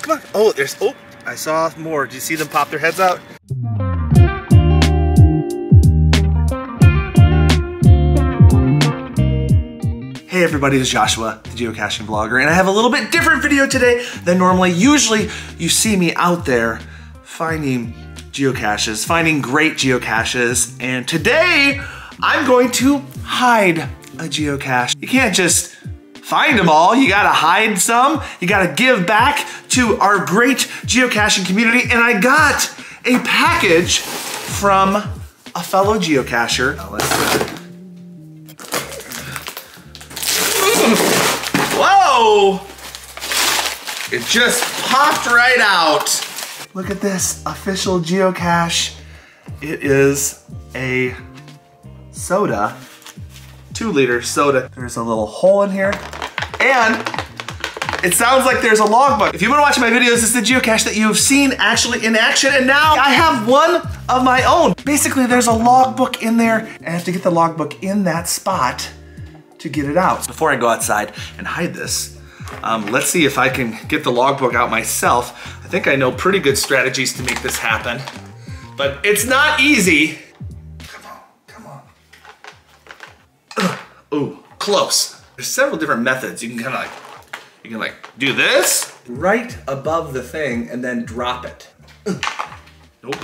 Come on. Oh, oh, I saw more. Did you see them pop their heads out? Hey everybody, it's Joshua, the geocaching vlogger, and I have a little bit different video today than normally. Usually you see me out there finding geocaches, finding great geocaches, and today I'm going to hide a geocache. You can't just find them all, you gotta hide some, you gotta give back to our great geocaching community, and I got a package from a fellow geocacher. Now let's see. Whoa! It just popped right out. Look at this official geocache. It is a soda, 2-liter soda. There's a little hole in here, and it sounds like there's a logbook. If you've been watching my videos, it's the geocache that you've seen actually in action, and now I have one of my own. Basically, there's a logbook in there, and I have to get the logbook in that spot to get it out. Before I go outside and hide this, let's see if I can get the logbook out myself. I think I know pretty good strategies to make this happen, but it's not easy. Come on, come on. Ooh, close. There's several different methods. You can kind of like, do this right above the thing and then drop it. Nope.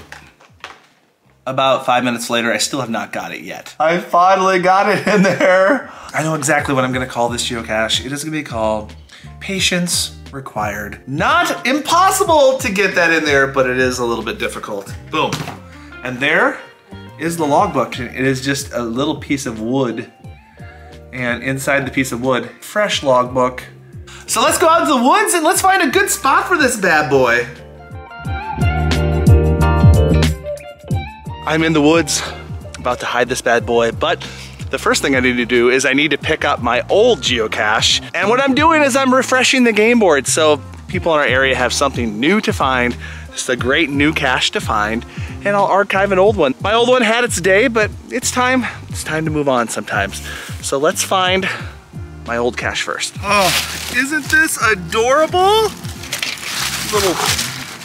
About 5 minutes later, I still have not got it yet. I finally got it in there. I know exactly what I'm gonna call this geocache. It is gonna be called Patience Required. Not impossible to get that in there, but it is a little bit difficult. Boom. And there is the logbook. It is just a little piece of wood. And inside the piece of wood, fresh logbook. So let's go out into the woods and let's find a good spot for this bad boy. I'm in the woods, about to hide this bad boy, but the first thing I need to do is I need to pick up my old geocache. And what I'm doing is I'm refreshing the game board so people in our area have something new to find. It's a great new cache to find, and I'll archive an old one. My old one had its day, but it's time to move on sometimes. So let's find my old cache first. Oh, isn't this adorable?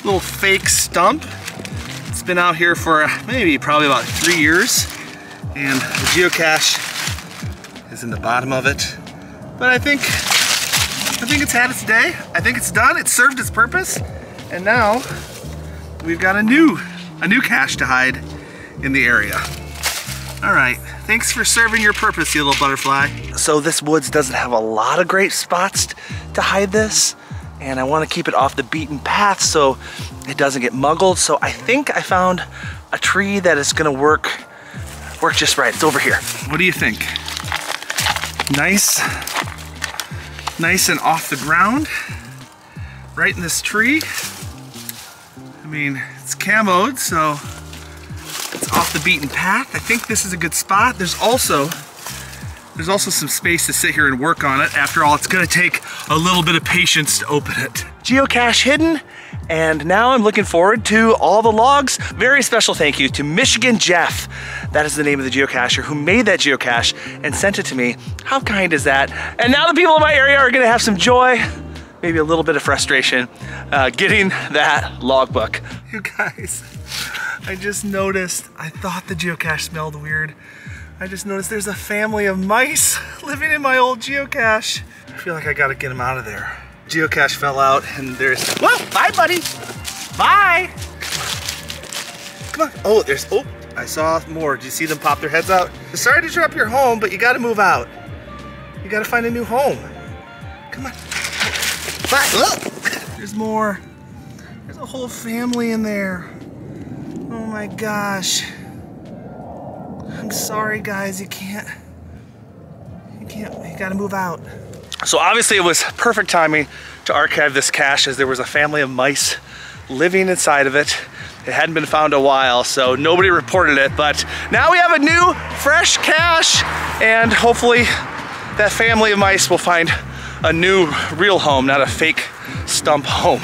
Little fake stump. It's been out here for probably about 3 years, and the geocache is in the bottom of it. But I think it's had its day. I think it's done. It served its purpose, and now we've got a new cache to hide in the area. All right, thanks for serving your purpose, you little butterfly. So this woods doesn't have a lot of great spots to hide this, and I want to keep it off the beaten path so it doesn't get muggled. So I think I found a tree that is gonna work just right. It's over here. What do you think? Nice and off the ground, right in this tree. I mean, it's camoed, so it's off the beaten path. I think this is a good spot. There's also some space to sit here and work on it. After all, it's gonna take a little bit of patience to open it. Geocache hidden, and now I'm looking forward to all the logs. Very special thank you to Michigan Jeff. That is the name of the geocacher who made that geocache and sent it to me. How kind is that? And now the people in my area are gonna have some joy, maybe a little bit of frustration, getting that logbook. You guys, I just noticed, I thought the geocache smelled weird. I just noticed there's a family of mice living in my old geocache. I feel like I gotta get them out of there. Geocache fell out and there's, whoa, bye buddy, bye. Come on, oh, I saw more. Did you see them pop their heads out? Sorry to interrupt your home, but you gotta move out. You gotta find a new home. Come on, bye. Oh. There's more. There's a whole family in there. Oh my gosh. I'm sorry guys, you gotta move out. So obviously it was perfect timing to archive this cache as there was a family of mice living inside of it. It hadn't been found a while, so nobody reported it, but now we have a new, fresh cache, and hopefully that family of mice will find a new, real home, not a fake stump home.